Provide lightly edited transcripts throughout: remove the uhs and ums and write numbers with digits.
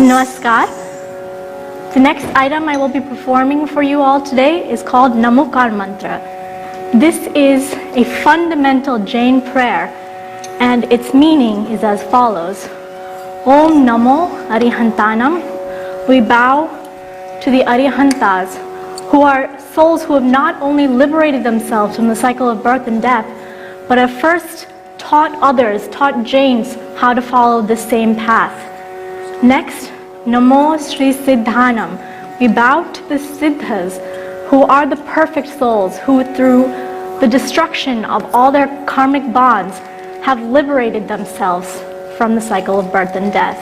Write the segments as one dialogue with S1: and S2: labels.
S1: Namaskar. The next item I will be performing for you all today is called Namokar Mantra. This is a fundamental Jain prayer, and its meaning is as follows. Om Namo Arihantanam. We bow to the Arihantas, who are souls who have not only liberated themselves from the cycle of birth and death, but have first taught others, taught Jains how to follow the same path. Next, Namo Sri Siddhanam. We bow to the Siddhas, who are the perfect souls who, through the destruction of all their karmic bonds, have liberated themselves from the cycle of birth and death.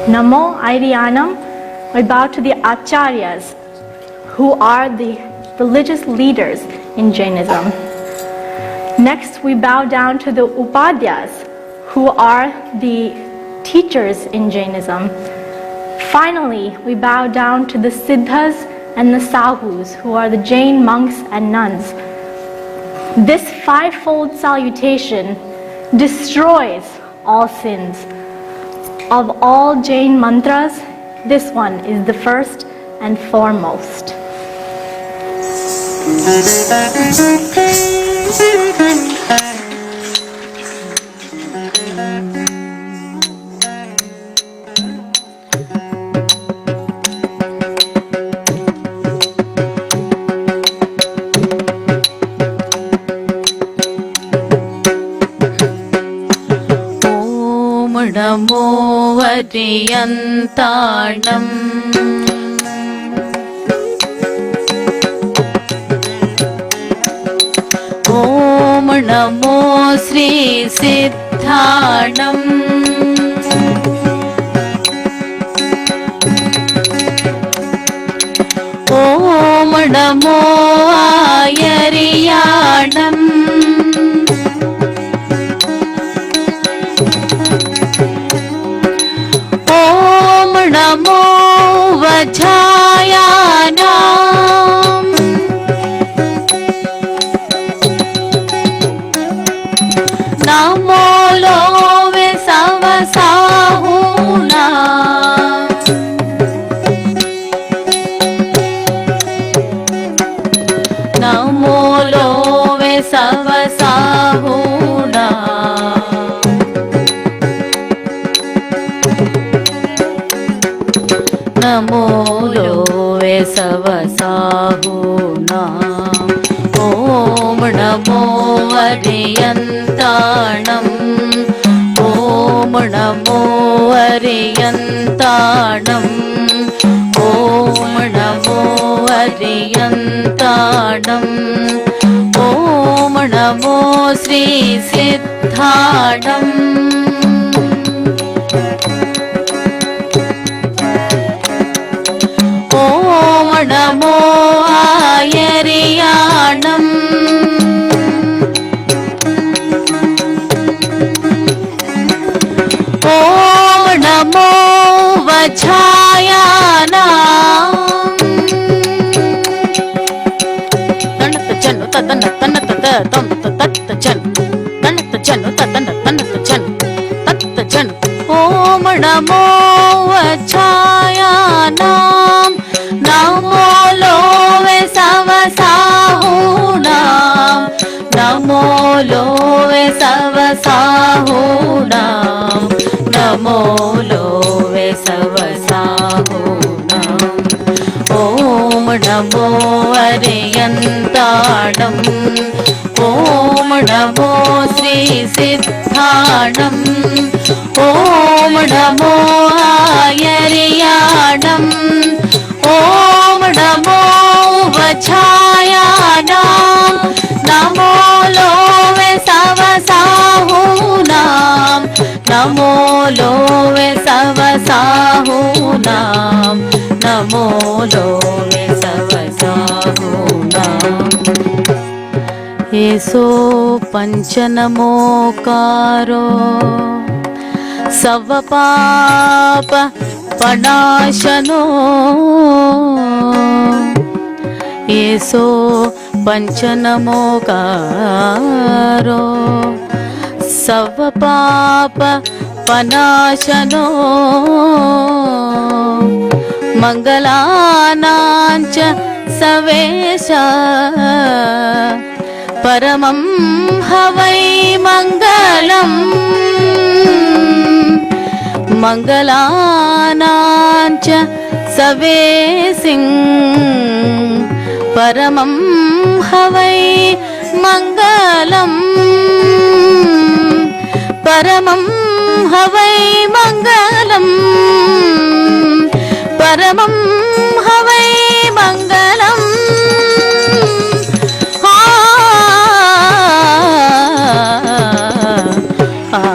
S1: Namo Airyanam. We bow to the Acharyas, who are the religious leaders in Jainism. Next, we bow down to the Upadhyas, who are the teachers in Jainism. Finally, we bow down to the Siddhas and the Sahus, who are the Jain monks and nuns. This fivefold salutation destroys all sins. Of all Jain mantras, this one is the first and foremost.
S2: Namo Variyantanam. Om Namo Sri Siddhanam. Om Namo Airyanam. Namo Vajjayanam. Namo Love Savasahunam. Namo Love Savasahunam. Namo Love Savasahunam. Om Namo Ariyantanam. Om Namo Ariyantanam. Om Namo Ariyantanam. Om Namo Sri Siddhanam. Om Namo Airyanam. Om Namo Vajjayanam. Tanata chanu tatana tanata tam tatta chanu tanata chanu tatana tanata chanu tatta chanu. Om Namo Vajjayanam. Namo Love Savasahunam. Namo Love Savasahunam. Namo Love Savasahunam. Om Namo Ariyantanam. Om Namo Sri Siddhanam. Om Namo Airyanam. Om Namo Vajjayanam. Namo Love Savasahunam. Namo Love Savasahunam. Namo Love Savasahunam. Eso Panchanamokaro Savapapa Panashano. Eso Panchanamokaro Savapapa पापनाशनो मङ्गलानाञ्च सवेश परमं हवै मङ्गलम् मङ्गलानाञ्च सवेसिं परमं हवै मङ्गलम् परमं हवै मङ्गलम् परमं